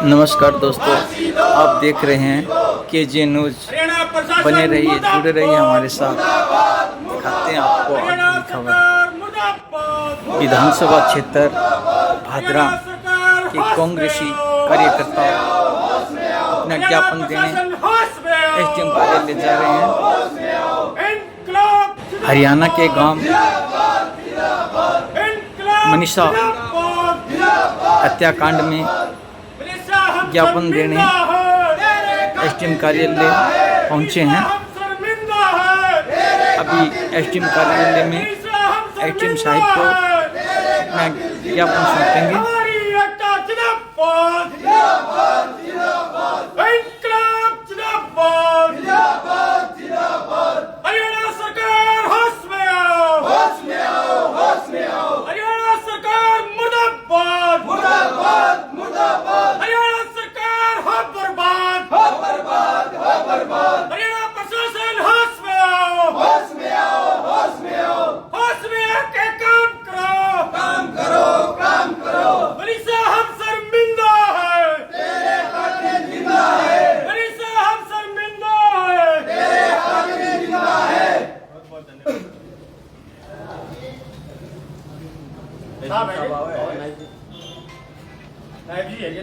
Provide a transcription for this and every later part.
नमस्कार दोस्तों, आप देख रहे हैं KJ न्यूज़। बने रहिए, जुड़े रहिए हमारे साथ। दिखाते हैं आपको आज की खबर। विधानसभा क्षेत्र भादरा के कांग्रेसी कार्यकर्ता अपना ज्ञापन देने SDM कार्यालय जा रहे हैं। हरियाणा के गांव मनीषा हत्याकांड में ज्ञापन देने SDM कार्यालय पहुंचे हैं। अभी SDM कार्यालय में SDM साहिब को अपना ज्ञापन सौंपेंगे।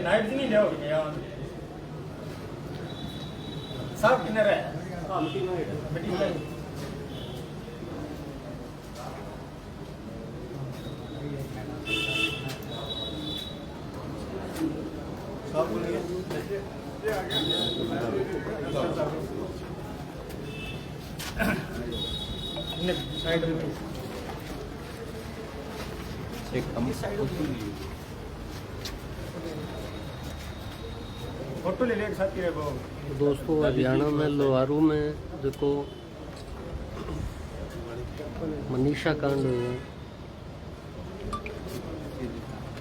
नाइब जी नहीं ले साहब किन्ने रहे साइड में एक कम फोटो ले ले एक साथ की दोस्तों। हरियाणा में लोहारू में देखो मनीषा कांड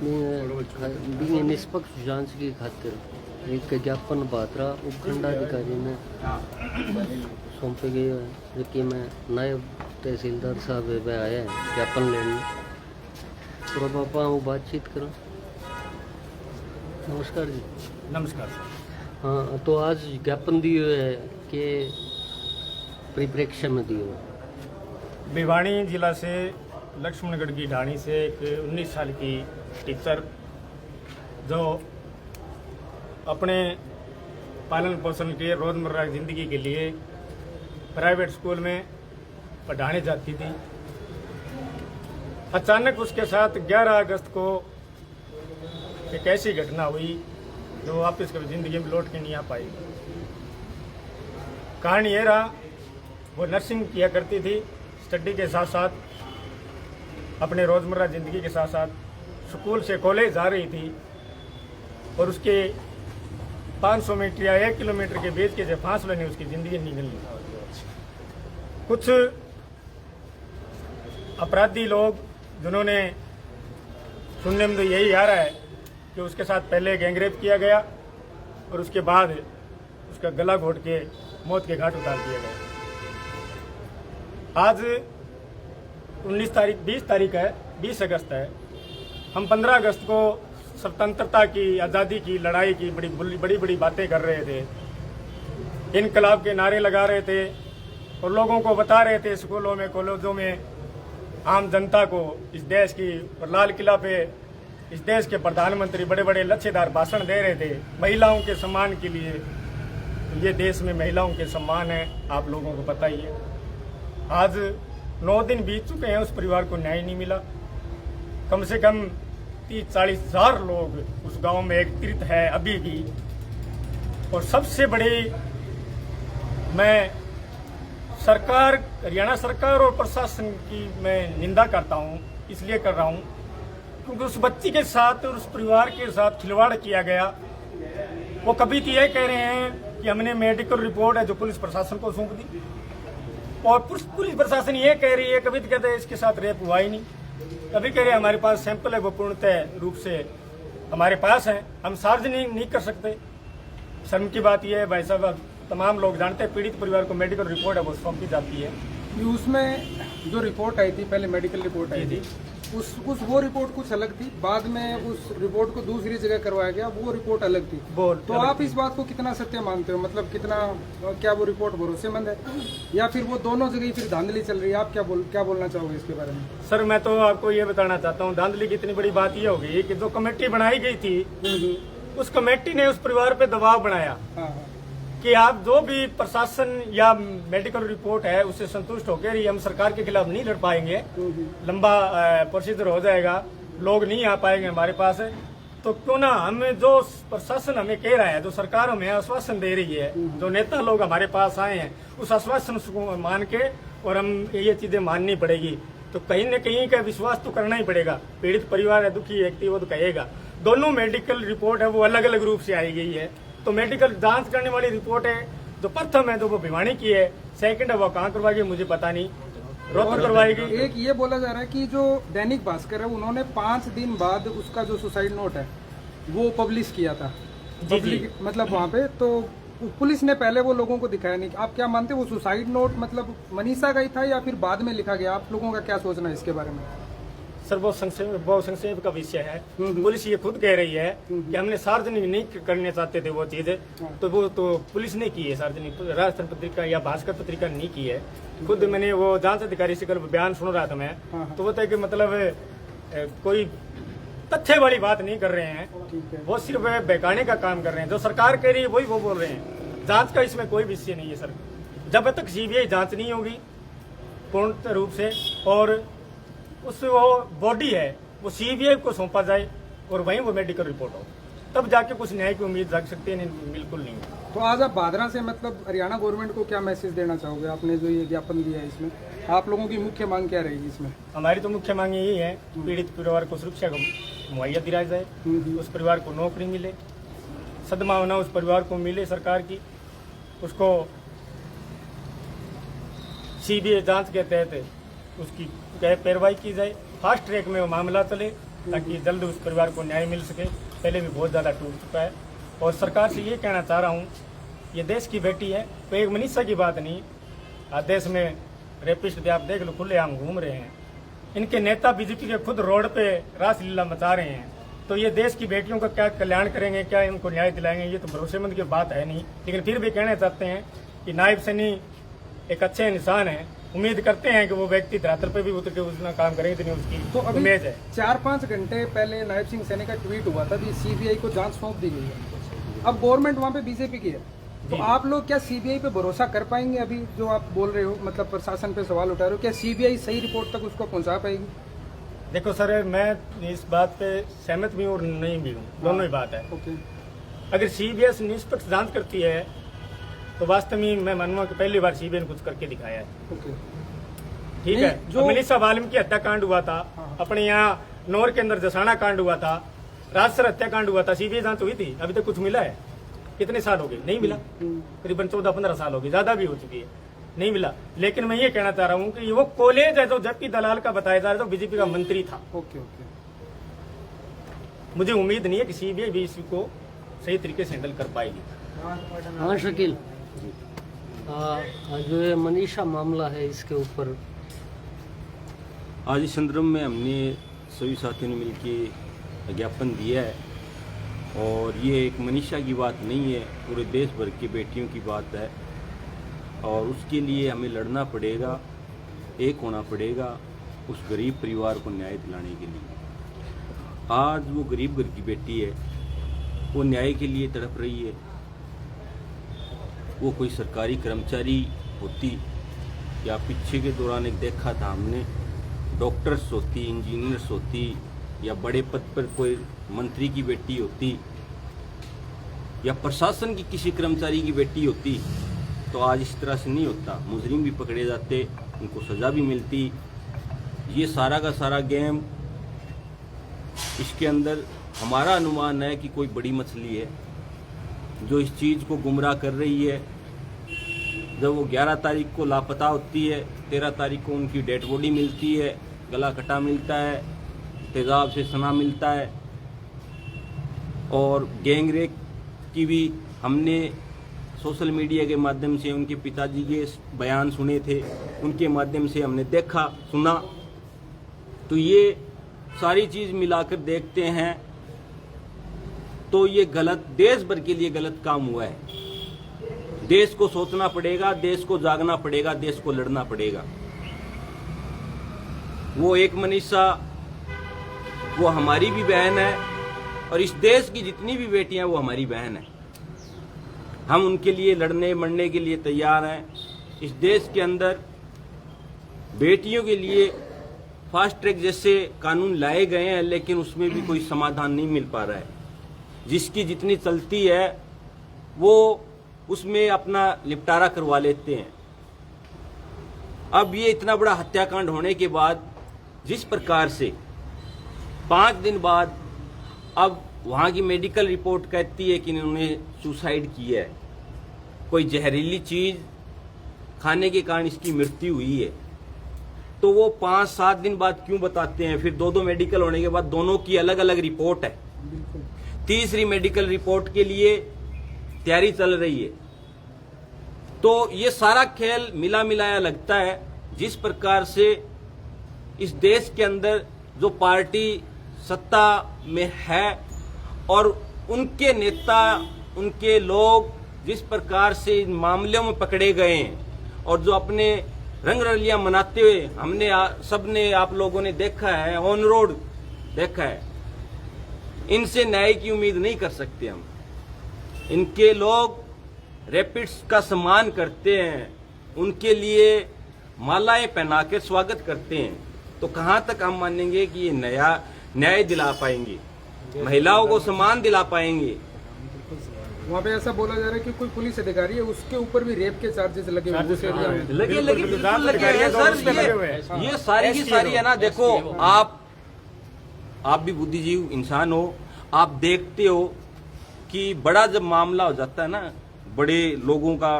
हुए निष्पक्ष जांच की खातिर एक ज्ञापन भादरा उपखंडाधिकारी ने सौंपे गए हैं, जो कि मैं नायब तहसीलदार साहब आया है ज्ञापन लेने। थोड़ा पापा वो बातचीत करो। नमस्कार जी। नमस्कार सर। हाँ, तो आज ज्ञापन दिए हुए है कि परिप्रेक्ष्य में दिए हुए। भिवानी जिला से लक्ष्मणगढ़ की ढाणी से एक 19 साल की टीचर जो अपने पालन पोषण के रोज़मर्रा की ज़िंदगी के लिए प्राइवेट स्कूल में पढ़ाने जाती थी। अचानक उसके साथ 11 अगस्त को एक ऐसी घटना हुई जो वापस कभी ज़िंदगी में लौट के नहीं आ पाई। कहानी ये रहा, वो नर्सिंग किया करती थी, स्टडी के साथ साथ अपने रोज़मर्रा ज़िंदगी के साथ साथ स्कूल से कॉलेज जा रही थी और उसके 500 मीटर या 1 किलोमीटर के बीच के जो फासले ने उसकी ज़िंदगी निकली। कुछ अपराधी लोग जिन्होंने, सुनने में तो यही आ रहा है कि उसके साथ पहले गैंगरेप किया गया और उसके बाद उसका गला घोट के मौत के घाट उतार दिया गया। आज 20 तारीख है, 20 अगस्त है। हम 15 अगस्त को स्वतंत्रता की, आज़ादी की लड़ाई की बड़ी बातें कर रहे थे, इनकलाब के नारे लगा रहे थे और लोगों को बता रहे थे स्कूलों में, कॉलेजों में, आम जनता को इस देश की, और लाल किला पे इस देश के प्रधानमंत्री बड़े बड़े लच्छेदार भाषण दे रहे थे महिलाओं के सम्मान के लिए। ये देश में महिलाओं के सम्मान है, आप लोगों को पता ही है। आज 9 दिन बीत चुके हैं, उस परिवार को न्याय नहीं मिला। कम से कम 30-40 हज़ार लोग उस गांव में एकत्रित है अभी भी। और सबसे बड़ी मैं सरकार, हरियाणा सरकार और प्रशासन की मैं निंदा करता हूं, इसलिए कर रहा हूं क्योंकि उस बच्ची के साथ और उस परिवार के साथ खिलवाड़ किया गया। वो कभी तो ये कह रहे हैं कि हमने मेडिकल रिपोर्ट है जो पुलिस प्रशासन को सौंप दी, और पुलिस प्रशासन ये कह रही है, कभी तो कहते हैं इसके साथ रेप हुआ ही नहीं, कभी कह रहे हैं हमारे पास सैंपल है वो पूर्णतः रूप से हमारे पास है, हम सार्वजनिक नहीं कर सकते। शर्म की बात यह है भाई साहब, तमाम लोग जानते हैं पीड़ित परिवार को मेडिकल रिपोर्ट है वो सौंपी जाती है। उसमें जो रिपोर्ट आई थी, पहले मेडिकल रिपोर्ट आई थी, उस वो रिपोर्ट कुछ अलग थी, बाद में उस रिपोर्ट को दूसरी जगह करवाया गया, वो रिपोर्ट अलग थी। तो आप इस बात को कितना सत्य मानते हो, मतलब कितना, क्या वो रिपोर्ट भरोसेमंद है या फिर वो दोनों जगह फिर धांधली चल रही है? आप क्या बोलना चाहोगे इसके बारे में? सर मैं तो आपको ये बताना चाहता हूँ, धांधली की इतनी बड़ी बात ये हो गई कि जो कमेटी बनाई गई थी उस कमेटी ने उस परिवार पे दबाव बनाया कि आप जो भी प्रशासन या मेडिकल रिपोर्ट है उससे संतुष्ट होकर ही हम सरकार के खिलाफ नहीं लड़ पाएंगे, लंबा प्रोसीजर हो जाएगा, लोग नहीं आ पाएंगे हमारे पास, तो क्यों ना हमें जो प्रशासन हमें कह रहा है, जो सरकार हमें आश्वासन दे रही है, जो नेता लोग हमारे पास आए हैं उस आश्वासन को मान के और हम ये चीजें माननी पड़ेगी। तो कहीं न कहीं का विश्वास तो करना ही पड़ेगा। पीड़ित परिवार है, दुखी व्यक्ति, वो तो कहेगा। दोनों मेडिकल रिपोर्ट है वो अलग अलग रूप से आई गई है। तो मेडिकल जांच करने वाली रिपोर्ट है जो प्रथम है, जो वो भिवानी की है, सेकंड है वो कहाँ करवाएगी मुझे पता नहीं, रोहतक करवाएगी। एक ये बोला जा रहा है कि जो दैनिक भास्कर है उन्होंने 5 दिन बाद उसका जो सुसाइड नोट है वो पब्लिश किया था, पब्लिक मतलब वहाँ पे, तो पुलिस ने पहले वो लोगों को दिखाया नहीं। आप क्या मानते हैं, वो सुसाइड नोट मतलब मनीषा का ही था या फिर बाद में लिखा गया? आप लोगों का क्या सोचना है इसके बारे में? सर बहुत संक्षेप का विषय है। पुलिस ये खुद कह रही है कि हमने सार्वजनिक नहीं करने चाहते थे वो चीज, तो वो तो पुलिस ने की है सार्वजनिक, राजस्थान पत्रिका या भास्कर पत्रिका नहीं की है। खुद मैंने वो जांच अधिकारी से कल बयान सुन रहा था मैं, तो वो था कि मतलब कोई तथ्य वाली बात नहीं कर रहे हैं, वो सिर्फ बहकाने का काम कर रहे हैं। जो सरकार कह रही है वही वो बोल रहे हैं। जांच का इसमें कोई विषय नहीं है सर। जब तक सीबीआई जांच नहीं होगी पूर्ण रूप से और उस वो बॉडी है वो सीबीआई को सौंपा जाए और वहीं वो मेडिकल रिपोर्ट हो, तब जाके कुछ न्याय की उम्मीद रख सकते हैं। नहीं, बिल्कुल नहीं। तो आज आप भादरा से मतलब हरियाणा गवर्नमेंट को क्या मैसेज देना चाहोगे? आपने जो ये ज्ञापन दिया है इसमें आप लोगों की मुख्य मांग क्या रहेगी इसमें? हमारी तो मुख्य मांग यही है, पीड़ित परिवार को सुरक्षा मुहैया दिलाई जाए, उस परिवार को नौकरी मिले, सद्भावना उस परिवार को मिले सरकार की, उसको सीबीआई जांच के तहत उसकी कार्रवाई की जाए, फास्ट ट्रैक में वो मामला चले ताकि जल्द उस परिवार को न्याय मिल सके। पहले भी बहुत ज़्यादा टूट चुका है। और सरकार से ये कहना चाह रहा हूँ, ये देश की बेटी है, तो एक मनीषा की बात नहीं। आज देश में रेपिस्ट भी आप देख लो खुलेआम घूम रहे हैं। इनके नेता बीजेपी के खुद रोड पे रासलीला मचा रहे हैं। तो ये देश की बेटियों का क्या कल्याण करेंगे, क्या इनको न्याय दिलाएंगे, ये तो भरोसेमंद की बात है नहीं। लेकिन फिर भी कहना चाहते हैं कि नायब सैनी एक अच्छे इंसान है, उम्मीद करते हैं कि वो व्यक्ति धरातल पे भी उतर के उसका काम करेंगे, इतनी उसकी तो अभी उम्मीद है। 4-5 घंटे पहले नायब सिंह सैनी का ट्वीट हुआ था कि सीबीआई को जांच सौंप दी गई है। अब गवर्नमेंट वहाँ पे बीजेपी की है, तो आप लोग क्या सीबीआई पे भरोसा कर पाएंगे? अभी जो आप बोल रहे हो, मतलब प्रशासन पे सवाल उठा रहे हो, क्या सीबीआई सही रिपोर्ट तक उसको पहुँचा पाएगी? देखो सर, मैं इस बात पे सहमत भी हूँ और नहीं भी हूँ, दोनों ही बात है। अगर सीबीआई निष्पक्ष जांच करती है तो वास्तव में मैं मानूंगा कि पहली बार सीबीआई ने कुछ करके दिखाया है। ठीक है, जो मनीषा वाल्मीकि हत्याकांड हुआ था, अपने यहाँ नौर के अंदर जसाना कांड हुआ था, राजसर हत्याकांड हुआ था, सीबीआई जांच हुई थी, अभी तक कुछ मिला है? कितने साल हो गए? नहीं मिला। करीबन 14-15 साल हो गए, ज्यादा भी हो चुकी है, नहीं मिला। लेकिन मैं ये कहना चाह रहा हूँ कि वो कॉलेज है जो जबकि दलाल का बताया जा रहा है, तो बीजेपी का मंत्री था। मुझे उम्मीद नहीं है कि सीबीआई भी इसको सही तरीके से हैंडल कर पाएगी। हाँ शकील, जो ये मनीषा मामला है इसके ऊपर आज इस संदर्भ में हमने सभी साथियों ने मिलकर ज्ञापन दिया है और ये एक मनीषा की बात नहीं है, पूरे देश भर की बेटियों की बात है और उसके लिए हमें लड़ना पड़ेगा, एक होना पड़ेगा उस गरीब परिवार को न्याय दिलाने के लिए। आज वो गरीब घर की बेटी है, वो न्याय के लिए तड़प रही है। वो कोई सरकारी कर्मचारी होती या पीछे के दौरान एक देखा था हमने, डॉक्टर्स होती, इंजीनियर्स होती या बड़े पद पर कोई मंत्री की बेटी होती या प्रशासन की किसी कर्मचारी की बेटी होती तो आज इस तरह से नहीं होता। मुजरिम भी पकड़े जाते, उनको सज़ा भी मिलती। ये सारा का सारा गेम, इसके अंदर हमारा अनुमान है कि कोई बड़ी मछली है जो इस चीज़ को गुमराह कर रही है। जब वो 11 तारीख को लापता होती है, 13 तारीख को उनकी डेड बॉडी मिलती है, गला कटा मिलता है, तेजाब से सना मिलता है और गैंग रेप की भी हमने सोशल मीडिया के माध्यम से उनके पिताजी के बयान सुने थे, उनके माध्यम से हमने देखा सुना। तो ये सारी चीज मिलाकर देखते हैं तो ये गलत, देश भर के लिए गलत काम हुआ है। देश को सोचना पड़ेगा, देश को जागना पड़ेगा, देश को लड़ना पड़ेगा। वो एक मनीषा, वो हमारी भी बहन है और इस देश की जितनी भी बेटियां वो हमारी बहन है। हम उनके लिए लड़ने मरने के लिए तैयार हैं। इस देश के अंदर बेटियों के लिए फास्ट ट्रैक जैसे कानून लाए गए हैं, लेकिन उसमें भी कोई समाधान नहीं मिल पा रहा है। जिसकी जितनी चलती है वो उसमें अपना निपटारा करवा लेते हैं। अब ये इतना बड़ा हत्याकांड होने के बाद जिस प्रकार से 5 दिन बाद अब वहाँ की मेडिकल रिपोर्ट कहती है कि इन्होंने सुसाइड किया है, कोई जहरीली चीज खाने के कारण इसकी मृत्यु हुई है, तो वो 5-7 दिन बाद क्यों बताते हैं? फिर 2 मेडिकल होने के बाद दोनों की अलग अलग रिपोर्ट है। तीसरी मेडिकल रिपोर्ट के लिए तैयारी चल रही है। तो ये सारा खेल मिला मिलाया लगता है। जिस प्रकार से इस देश के अंदर जो पार्टी सत्ता में है और उनके नेता, उनके लोग जिस प्रकार से इन मामलों में पकड़े गए हैं और जो अपने रंग रलियां मनाते हुए हमने सबने आप लोगों ने देखा है, ऑन रोड देखा है, इनसे न्याय की उम्मीद नहीं कर सकते हम। इनके लोग रैपिड्स का सम्मान करते हैं, उनके लिए मालाएं पहना के स्वागत करते हैं। तो कहां तक हम मानेंगे कि ये नया न्याय दिला पाएंगे, महिलाओं को सम्मान दिला पाएंगे? वहाँ पे ऐसा बोला जा रहा है कि कोई पुलिस अधिकारी है, उसके ऊपर भी रेप के चार्जेस लगे हुए हैं। लगे बिल्कुल लगे हैं सर। ये सारी की सारी है ना। देखो आप भी बुद्धिजीवी इंसान हो, आप देखते हो कि बड़ा जब मामला हो जाता है ना, बड़े लोगों का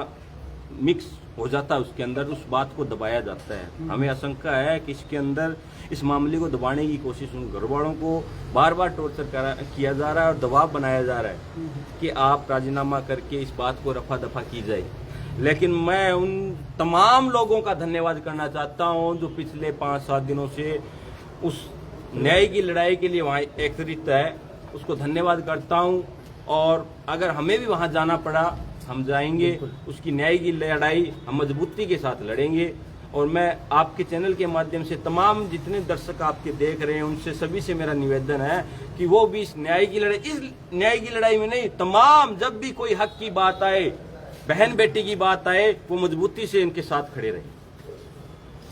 मिक्स हो जाता है उसके अंदर, उस बात को दबाया जाता है। हमें आशंका है कि इसके अंदर इस मामले को दबाने की कोशिश उन घर वालों को बार बार टॉर्चर किया जा रहा है और दबाव बनाया जा रहा है कि आप राजीनामा करके इस बात को रफा दफा की जाए। लेकिन मैं उन तमाम लोगों का धन्यवाद करना चाहता हूं जो पिछले 5-7 दिनों से उस न्याय की लड़ाई के लिए वहाँ एकत्रित है, उसको धन्यवाद करता हूं। और अगर हमें भी वहाँ जाना पड़ा हम जाएंगे, उसकी न्याय की लड़ाई हम मजबूती के साथ लड़ेंगे। और मैं आपके चैनल के माध्यम से तमाम जितने दर्शक आपके देख रहे हैं उनसे सभी से मेरा निवेदन है कि वो भी इस न्याय की लड़ाई में नहीं, तमाम जब भी कोई हक की बात आए, बहन बेटी की बात आए, वो मजबूती से इनके साथ खड़े रहे।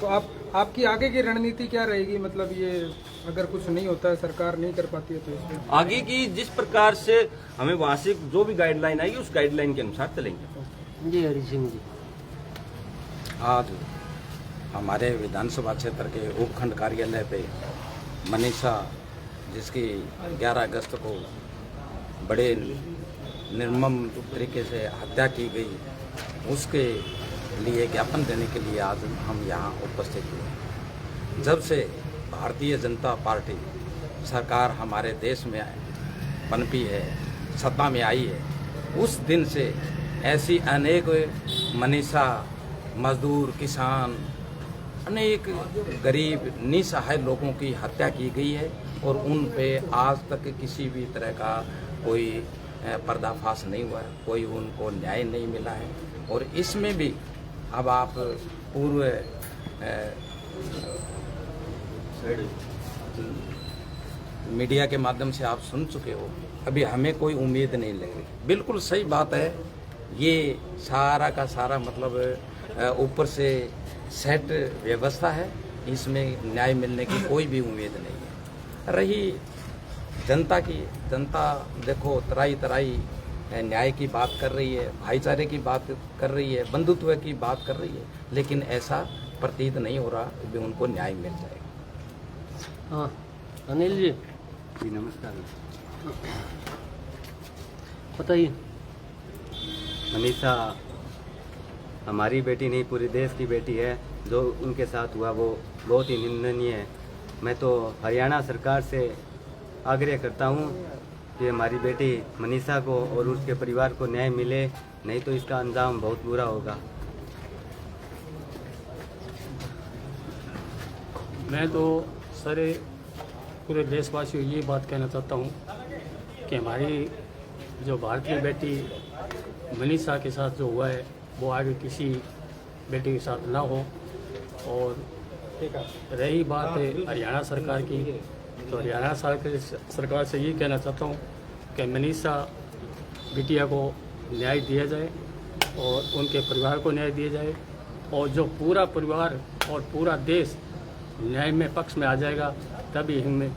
तो आपकी आगे की रणनीति क्या रहेगी? मतलब ये अगर कुछ नहीं होता है, सरकार नहीं कर पाती है, तो इसमें आगे की जिस प्रकार से हमें वहां से जो भी गाइडलाइन आएगी उस गाइडलाइन के अनुसार चलेंगे। जी हरि सिंह जी, आज हमारे विधानसभा क्षेत्र के उपखंड कार्यालय पे मनीषा, जिसकी 11 अगस्त को बड़े निर्मम तरीके से हत्या की गई, उसके लिए ज्ञापन देने के लिए आज हम यहाँ उपस्थित हुए। जब से भारतीय जनता पार्टी सरकार हमारे देश में पनपी है, सत्ता में आई है, उस दिन से ऐसी अनेक मनीषा, मजदूर, किसान, अनेक गरीब निसहाय लोगों की हत्या की गई है और उन पे आज तक किसी भी तरह का कोई पर्दाफाश नहीं हुआ है, कोई उनको न्याय नहीं मिला है। और इसमें भी अब आप पूर्व मीडिया के माध्यम से आप सुन चुके हो, अभी हमें कोई उम्मीद नहीं लग रही। बिल्कुल सही बात है, ये सारा का सारा मतलब ऊपर से सेट व्यवस्था है, इसमें न्याय मिलने की कोई भी उम्मीद नहीं है। रही जनता की, जनता देखो तराई तराई न्याय की बात कर रही है, भाईचारे की बात कर रही है, बंधुत्व की बात कर रही है, लेकिन ऐसा प्रतीत नहीं हो रहा कि उनको न्याय मिल जाएगा। हाँ अनिल जी, जी नमस्कार। बताइए। मनीषा हमारी बेटी नहीं, पूरे देश की बेटी है। जो उनके साथ हुआ वो बहुत ही निंदनीय है। मैं तो हरियाणा सरकार से आग्रह करता हूँ कि हमारी बेटी मनीषा को और उसके परिवार को न्याय मिले, नहीं तो इसका अंजाम बहुत बुरा होगा। मैं तो सर पूरे देशवासियों को ये बात कहना चाहता हूँ कि हमारी जो भारतीय बेटी मनीषा के साथ जो हुआ है वो आगे किसी बेटी के साथ ना हो। और रही बात है हरियाणा सरकार की, तो हरियाणा सरकार से ये कहना चाहता हूँ कि मनीषा बिटिया को न्याय दिया जाए और उनके परिवार को न्याय दिया जाए, और जो पूरा परिवार और पूरा देश न्याय में पक्ष में आ जाएगा तभी हमें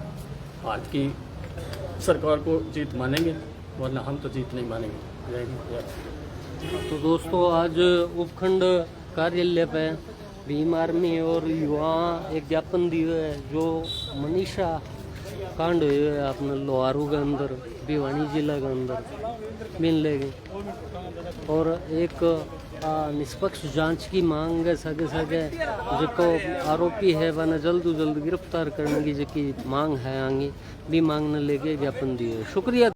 भारत की सरकार को जीत मानेंगे, वरना हम तो जीत नहीं मानेंगे। जय हिंद। तो दोस्तों आज उपखंड कार्यालय पे भीम आर्मी और युवा एक ज्ञापन दिए है जो मनीषा कांड हुए है अपने लोहारू के अंदर, भिवानी जिला के अंदर मिल लेंगे, और एक निष्पक्ष जांच की मांग है सगे सगे जो आरोपी है वह जल्द से जल्द गिरफ्तार करने की जो मांग है आगे भी मांग न लेके ज्ञापन दिए। शुक्रिया।